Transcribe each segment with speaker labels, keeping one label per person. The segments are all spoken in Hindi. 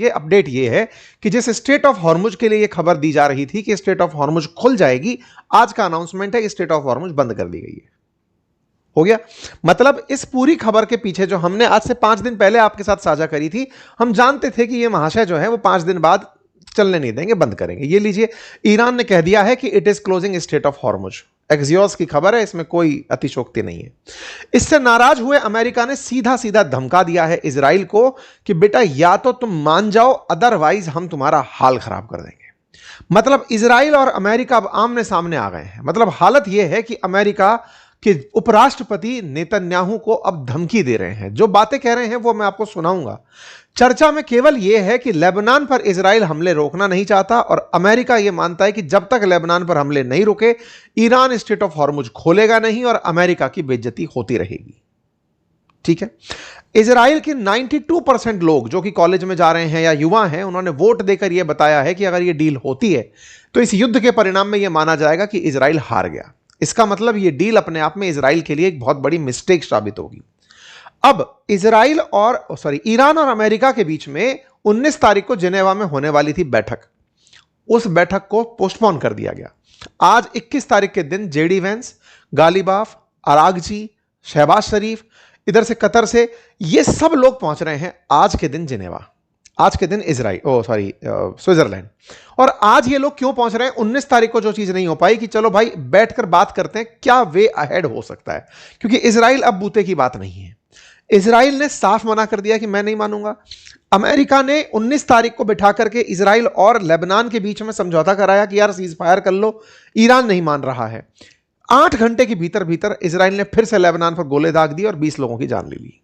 Speaker 1: ये अपडेट ये है कि जिस स्टेट ऑफ हॉर्मुज के लिए ये खबर दी जा रही थी कि स्टेट ऑफ हॉर्मुज खुल जाएगी, आज का अनाउंसमेंट है स्टेट ऑफ हॉर्मुज बंद कर दी गई है। हो गया। मतलब इस पूरी खबर के पीछे जो हमने आज से 5 दिन पहले आपके साथ साझा करी थी, हम जानते थे कि ये महाशय जो है वो 5 दिन बाद चलने नहीं देंगे, बंद करेंगे। ये लीजिए, ईरान ने कह दिया है कि it is closing state of Hormuz. Axios की खबर है, इसमें कोई अतिशोक्ति नहीं है। इससे नाराज हुए अमेरिका ने सीधा सीधा धमका दिया है इजराइल को कि बेटा या तो तुम मान जाओ, अदरवाइज हम तुम्हारा हाल खराब कर देंगे। मतलब इजराइल और अमेरिका अब आमने सामने आ गए हैं। मतलब हालत यह है कि अमेरिका कि उपराष्ट्रपति नेतन्याहू को अब धमकी दे रहे हैं। जो बातें कह रहे हैं वो मैं आपको सुनाऊंगा। चर्चा में केवल यह है कि लेबनान पर इजराइल हमले रोकना नहीं चाहता और अमेरिका यह मानता है कि जब तक लेबनान पर हमले नहीं रुके, ईरान स्टेट ऑफ हॉर्मुज खोलेगा नहीं और अमेरिका की बेइज्जती होती रहेगी। ठीक है। इजराइल के 92% लोग जो कि कॉलेज में जा रहे हैं या युवा हैं, उन्होंने वोट देकर यह बताया है कि अगर यह डील होती है तो इस युद्ध के परिणाम में यह माना जाएगा कि इजराइल हार गया। इसका मतलब यह डील अपने आप में इजराइल के लिए एक बहुत बड़ी मिस्टेक साबित होगी। अब ईरान और अमेरिका के बीच में 19 तारीख को जिनेवा में होने वाली थी बैठक। उस बैठक को पोस्टपोन कर दिया गया। आज 21 तारीख के दिन JD Vance, Ghalibaf, Araghchi, Shehbaz Sharif, इधर से कतर से, ये सब लोग पहुंच रहे हैं आज के दिन जिनेवा, आज के दिन स्विट्जरलैंड। और आज ये लोग क्यों पहुंच रहे हैं? 19 तारीख को जो चीज नहीं हो पाई कि चलो भाई बैठकर बात करते हैं क्या वे अहेड हो सकता है, क्योंकि इजराइल अब बूते की बात नहीं है। इजराइल ने साफ मना कर दिया कि मैं नहीं मानूंगा। अमेरिका ने 19 तारीख को बिठा करके इजराइल और लेबनान के बीच में समझौता कराया कि यार सीज फायर कर लो। ईरान नहीं मान रहा है। 8 घंटे के भीतर भीतर इजराइल ने फिर से लेबनान पर गोले दाग दिए और 20 लोगों की जान ले ली।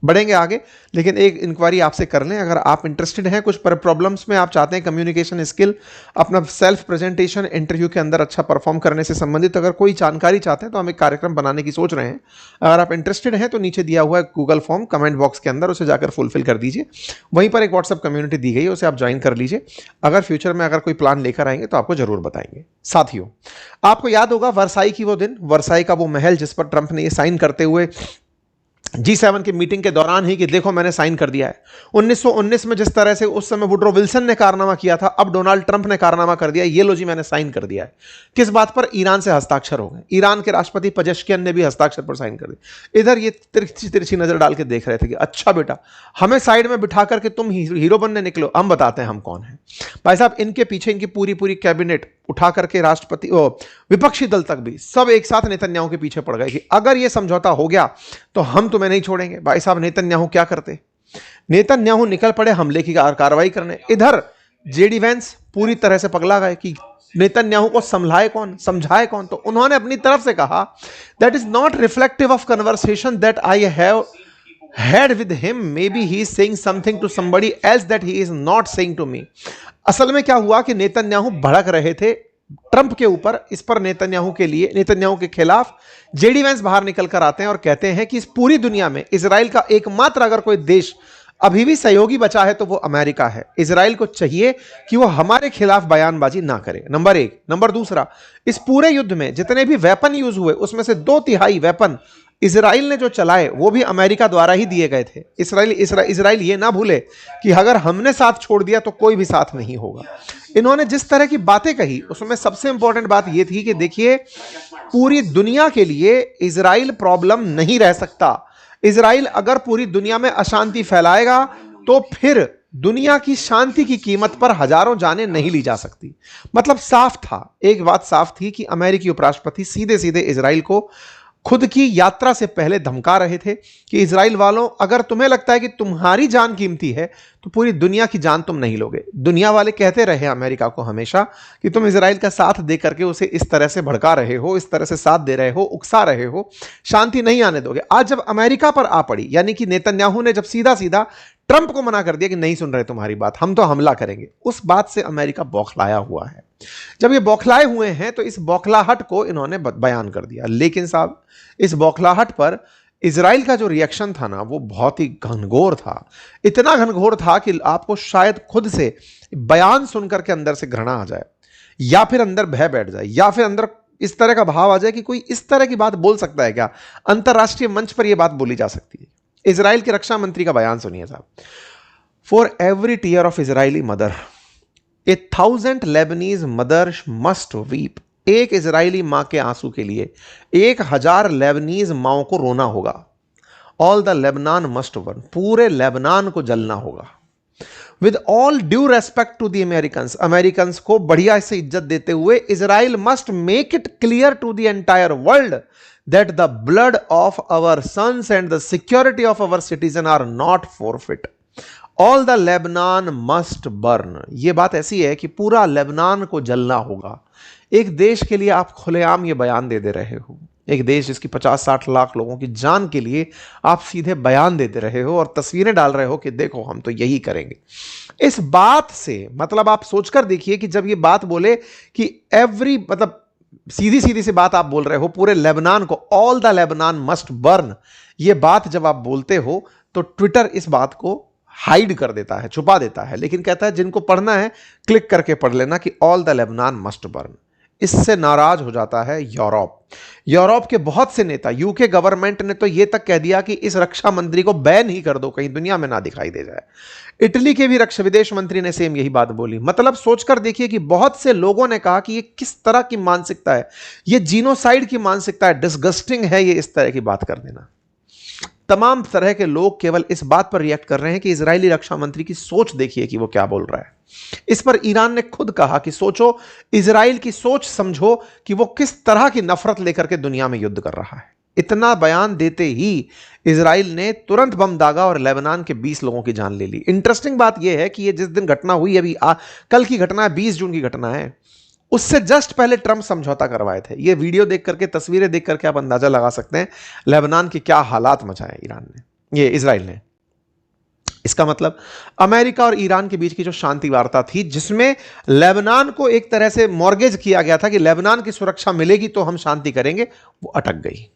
Speaker 1: बढ़ेंगे आगे, लेकिन एक इंक्वायरी आपसे कर लें। अगर आप इंटरेस्टेड हैं कुछ प्रॉब्लम्स में, आप चाहते हैं कम्युनिकेशन स्किल, अपना सेल्फ प्रेजेंटेशन इंटरव्यू के अंदर अच्छा परफॉर्म करने से संबंधित अगर कोई जानकारी चाहते हैं तो हम एक कार्यक्रम बनाने की सोच रहे हैं। अगर आप इंटरेस्टेड हैं तो नीचे दिया हुआ है गूगल फॉर्म कमेंट बॉक्स के अंदर, उसे जाकर फुलफिल कर दीजिए। वहीं पर एक व्हाट्सएप कम्युनिटी दी गई है, उसे आप ज्वाइन कर लीजिए। अगर फ्यूचर में अगर कोई प्लान लेकर आएंगे तो आपको जरूर बताएंगे। साथियों, आपको याद होगा वर्साई की वो दिन, वर्साई का वो महल जिस पर ट्रंप ने ये साइन करते हुए G7 की मीटिंग के दौरान ही कि देखो मैंने साइन कर दिया है। 1919 में जिस तरह से उस समय वुड्रो विल्सन ने कारनामा किया था, अब डोनाल्ड ट्रंप ने कारनामा कर दिया। ये लो जी मैंने साइन कर दिया है। किस बात पर? ईरान से हस्ताक्षर हो गए। ईरान के राष्ट्रपति पजेश्कियन ने भी हस्ताक्षर पर साइन कर दिया। इधर ये तिरछी नजर डाल के देख रहे थे कि अच्छा बेटा, हमें साइड में बिठा करके तुम हीरो बनने निकलो, हम बताते हैं हम कौन है। भाई साहब, इनके पीछे इनकी पूरी कैबिनेट उठा करके राष्ट्रपति विपक्षी दल तक भी सब एक साथ नेतन्याहू के पीछे पड़ गए कि अगर ये समझौता हो गया तो हम तुम्हें नहीं छोड़ेंगे। भाई साहब, नेतन्याहू क्या करते? नेतन्याहू निकल पड़े हमले की कार्रवाई करने। इधर जेडी वेंस पूरी तरह से पगला गए कि नेतन्याहू को संभलाए कौन, समझाए कौन। तो उन्होंने अपनी तरफ से कहा, that is not reflective of conversation that I have had with him, maybe he is saying something to somebody else that he is not saying to me। असल में क्या हुआ कि नेतन्याहू भड़क रहे थे ट्रंप के ऊपर। इस पर नेतन्याहू के खिलाफ जेडी वेंस बाहर निकल कर आते हैं और कहते हैं कि इस पूरी दुनिया में इजराइल का एकमात्र अगर कोई देश अभी भी सहयोगी बचा है तो वो अमेरिका है। इजराइल को चाहिए कि वो हमारे खिलाफ बयानबाजी ना करे, नंबर 1। नंबर दूसरा, इस पूरे युद्ध में जितने भी वेपन यूज हुए उसमें से 2/3 वेपन इजराइल ने जो चलाए वो भी अमेरिका द्वारा ही दिए गए थे। इजराइल ये ना भूले कि अगर हमने साथ छोड़ दिया तो कोई भी साथ नहीं होगा। इन्होंने जिस तरह की बातें कही उसमें सबसे इंपॉर्टेंट बात यह थी कि देखिए, पूरी दुनिया के लिए इजराइल प्रॉब्लम नहीं रह सकता। इजराइल अगर पूरी दुनिया में अशांति फैलाएगा तो फिर दुनिया की शांति की कीमत पर हजारों जानें नहीं ली जा सकती। मतलब साफ था, एक बात साफ थी कि अमेरिकी उपराष्ट्रपति सीधे सीधे इजराइल को खुद की यात्रा से पहले धमका रहे थे कि इजराइल वालों, अगर तुम्हें लगता है कि तुम्हारी जान कीमती है तो पूरी दुनिया की जान तुम नहीं लोगे। दुनिया वाले कहते रहे अमेरिका को हमेशा कि तुम इजराइल का साथ दे करके उसे इस तरह से भड़का रहे हो, इस तरह से साथ दे रहे हो, उकसा रहे हो, शांति नहीं आने दोगे। आज जब अमेरिका पर आ पड़ी, यानी कि नेतन्याहू ने जब सीधा सीधा ट्रंप को मना कर दिया कि नहीं सुन रहे तुम्हारी बात, हम तो हमला करेंगे, उस बात से अमेरिका बौखलाया हुआ है। जब ये बौखलाए हुए हैं तो इस बौखलाहट को इन्होंने बयान कर दिया। लेकिन साहब, इस बौखलाहट पर इजराइल का जो रिएक्शन था ना, वो बहुत ही घनघोर था। इतना घनघोर था कि आपको शायद खुद से बयान सुनकर के अंदर से घृणा आ जाए, या फिर अंदर भय बैठ जाए, या फिर अंदर इस तरह का भाव आ जाए कि कोई इस तरह की बात बोल सकता है क्या? अंतर्राष्ट्रीय मंच पर यह बात बोली जा सकती है। इजराइल के रक्षा मंत्री का बयान सुनिए साहब। For every tear of Israeli mother 1,000 Lebanese mother must weep. एक इजरायली मां के आंसू के लिए 1,000 लेबनीज माओं को रोना होगा। All the Lebanon must burn, पूरे लेबनान को जलना होगा। With all due respect to the Americans, Americans को बढ़िया से इज्जत देते हुए, Israel must make it clear to the entire world that the blood of our sons and the security of our citizen are not forfeit. All the Lebanon must burn, यह बात ऐसी है कि पूरा लेबनान को जलना होगा। एक देश के लिए आप खुलेआम ये बयान दे रहे हो, एक देश जिसकी 50-60 लाख लोगों की जान के लिए आप सीधे बयान देते रहे हो और तस्वीरें डाल रहे हो कि देखो हम तो यही करेंगे। इस बात से मतलब आप सोचकर देखिए कि जब ये बात बोले कि मतलब सीधी सीधी सी बात आप बोल रहे हो, पूरे लेबनान को, all the Lebanon must burn, ये बात जब आप बोलते हो तो ट्विटर इस बात को हाइड कर देता है, छुपा देता है, लेकिन कहता है जिनको पढ़ना है क्लिक करके पढ़ लेना कि all the Lebanon must burn. इससे नाराज हो जाता है यूरोप के बहुत से नेता। यूके गवर्नमेंट ने तो यह तक कह दिया कि इस रक्षा मंत्री को बैन ही कर दो, कहीं दुनिया में ना दिखाई दे जाए। इटली के भी रक्षा विदेश मंत्री ने सेम यही बात बोली। मतलब सोचकर देखिए कि बहुत से लोगों ने कहा कि ये किस तरह की मानसिकता है, ये जीनोसाइड की मानसिकता है, डिस्गस्टिंग है ये इस तरह की बात कर देना। तमाम तरह के लोग केवल इस बात पर रिएक्ट कर रहे हैं कि इजरायली रक्षा मंत्री की सोच देखिए कि वो क्या बोल रहा है। इस पर ईरान ने खुद कहा कि सोचो, इजराइल की सोच समझो कि वो किस तरह की नफरत लेकर के दुनिया में युद्ध कर रहा है। इतना बयान देते ही इजराइल ने तुरंत बम दागा और लेबनान के 20 लोगों की जान ले ली। इंटरेस्टिंग बात यह है कि ये जिस दिन घटना हुई, अभी कल की घटना है, 20 जून की घटना है, उससे जस्ट पहले ट्रंप समझौता करवाए थे। ये वीडियो देख करके, तस्वीरें देख करके आप अंदाजा लगा सकते हैं लेबनान के क्या हालात मचाए ये इजराइल ने। इसका मतलब अमेरिका और ईरान के बीच की जो शांति वार्ता थी, जिसमें लेबनान को एक तरह से मॉर्गेज किया गया था कि लेबनान की सुरक्षा मिलेगी तो हम शांति करेंगे, वो अटक गई।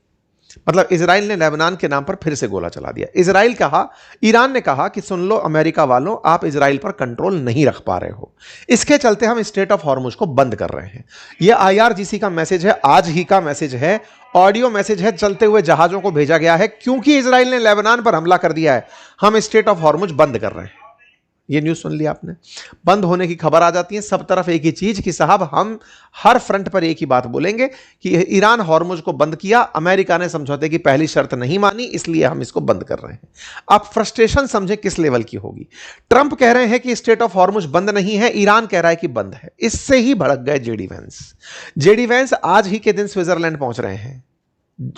Speaker 1: मतलब इजराइल ने लेबनान के नाम पर फिर से गोला चला दिया। ईरान ने कहा कि सुन लो अमेरिका वालों, आप इजराइल पर कंट्रोल नहीं रख पा रहे हो, इसके चलते हम स्ट्रेट ऑफ हॉर्मुज को बंद कर रहे हैं। यह IRGC का मैसेज है, आज ही का मैसेज है, ऑडियो मैसेज है, चलते हुए जहाजों को भेजा गया है। क्योंकि इजराइल ने लेबनान पर हमला कर दिया है, हम स्ट्रेट ऑफ हॉर्मुज बंद कर रहे हैं। ये न्यूज़ सुन लिया आपने। बंद होने की खबर आ जाती है, सब तरफ एक ही चीज कि साहब हम हर फ्रंट पर एक ही बात बोलेंगे कि ईरान हॉर्मुज को बंद किया, अमेरिका ने समझौते की पहली शर्त नहीं मानी, इसलिए हम इसको बंद कर रहे हैं। आप फ्रस्ट्रेशन समझे किस लेवल की होगी। ट्रंप कह रहे हैं कि स्ट्रेट ऑफ हॉर्मुज बंद नहीं है, ईरान कह रहा है कि बंद है। इससे ही भड़क गए जेडी वैंस आज ही के दिन स्विट्जरलैंड पहुंच रहे हैं,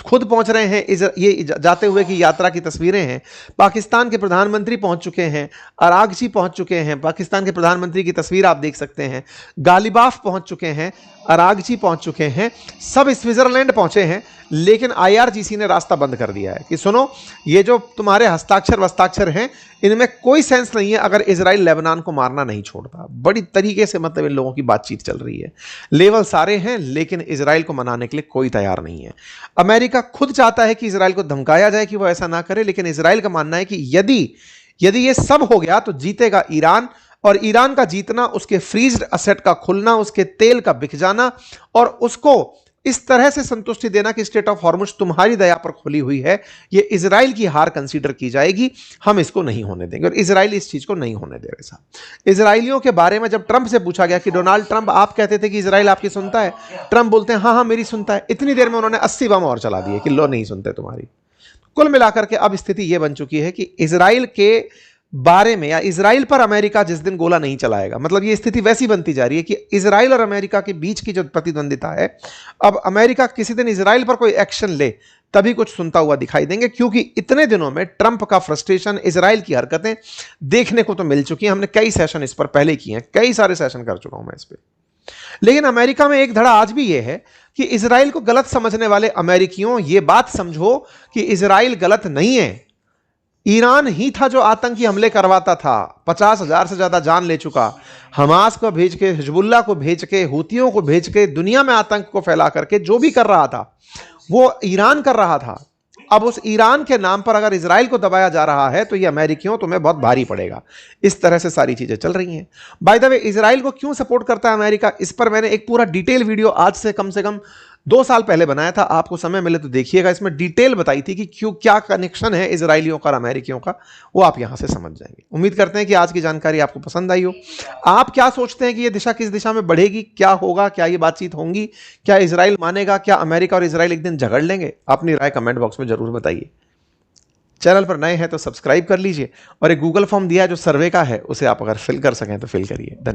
Speaker 1: खुद पहुंच रहे हैं। ये जाते हुए की यात्रा की तस्वीरें हैं। पाकिस्तान के प्रधानमंत्री पहुंच चुके हैं, अरागची पहुंच चुके हैं, पाकिस्तान के प्रधानमंत्री की तस्वीर आप देख सकते हैं। गालिबाफ पहुंच चुके हैं, अरागची पहुंच चुके हैं, सब स्विट्जरलैंड पहुंचे हैं। लेकिन IRGC ने रास्ता बंद कर दिया है कि सुनो, ये जो तुम्हारे हस्ताक्षर हैं, इनमें कोई सेंस नहीं है अगर इजराइल लेबनान को मारना नहीं छोड़ता। बड़ी तरीके से मतलब इन लोगों की बातचीत चल रही है, लेवल सारे हैं, लेकिन इजराइल को मनाने के लिए कोई तैयार नहीं है। अमेरिका खुद चाहता है कि इजराइल को धमकाया जाए कि वो ऐसा ना करे, लेकिन इजराइल का मानना है कि यदि ये सब हो गया तो जीतेगा ईरान, और ईरान का जीतना, उसके फ्रीज्ड असेट का खुलना, उसके तेल का बिक जाना, और उसको इस तरह से संतुष्टि देना कि स्ट्रेट ऑफ हॉर्मुज तुम्हारी दया पर खुली हुई है, ये इजराइल की हार कंसीडर की जाएगी। हम इसको नहीं होने देंगे, और इजराइल इस चीज को नहीं होने दे रहे साहब। इजराइलियों के बारे में जब ट्रंप से पूछा गया कि डोनाल्ड ट्रंप, आप कहते थे कि इजराइल आपकी सुनता है, ट्रंप बोलते हैं हाँ मेरी सुनता है। इतनी देर में उन्होंने 80 बम और चला दिए कि लो नहीं सुनते तुम्हारी। कुल मिलाकर के अब स्थिति यह बन चुकी है कि इजराइल के बारे में या इजराइल पर अमेरिका जिस दिन गोला नहीं चलाएगा, मतलब ये स्थिति वैसी बनती जा रही है कि इजराइल और अमेरिका के बीच की जो प्रतिद्वंदिता है, अब अमेरिका किसी दिन इजराइल पर कोई एक्शन ले तभी कुछ सुनता हुआ दिखाई देंगे। क्योंकि इतने दिनों में ट्रंप का फ्रस्ट्रेशन, इजराइल की हरकतें देखने को तो मिल चुकी हैं। हमने कई सेशन इस पर पहले किए हैं, कई सारे सेशन कर चुका हूं मैं इस पर। लेकिन अमेरिका में एक धड़ा आज भी यह है कि इजराइल को गलत समझने वाले अमेरिकियों, ये बात समझो कि इजराइल गलत नहीं है। ईरान ही था जो आतंकी हमले करवाता था, 50,000 से ज्यादा जान ले चुका। हमास को भेज के, हिजबुल्लाह को भेज के, हूतियों को भेज के, दुनिया में आतंक को फैला करके जो भी कर रहा था वो ईरान कर रहा था। अब उस ईरान के नाम पर अगर इजराइल को दबाया जा रहा है तो ये अमेरिकियों तुम्हें बहुत भारी पड़ेगा। इस तरह से सारी चीजें चल रही हैं। बाय द वे, इजराइल को क्यों सपोर्ट करता है अमेरिका, इस पर मैंने एक पूरा डिटेल वीडियो आज से कम 2 साल पहले बनाया था, आपको समय मिले तो देखिएगा, इसमें डिटेल बताई थी कि क्यों, क्या कनेक्शन है इजरायलियों का और अमेरिकियों का, वो आप यहां से समझ जाएंगे। उम्मीद करते हैं कि आज की जानकारी आपको पसंद आई हो। आप क्या सोचते हैं कि ये दिशा किस दिशा में बढ़ेगी, क्या होगा, क्या ये बातचीत होंगी, क्या इजराइल मानेगा, क्या अमेरिका और इजराइल एक दिन झगड़ लेंगे? अपनी राय कमेंट बॉक्स में जरूर बताइए। चैनल पर नए हैं तो सब्सक्राइब कर लीजिए, और एक गूगल फॉर्म दिया है जो सर्वे का है, उसे आप अगर फिल कर सकें तो फिल करिए। धन्यवाद।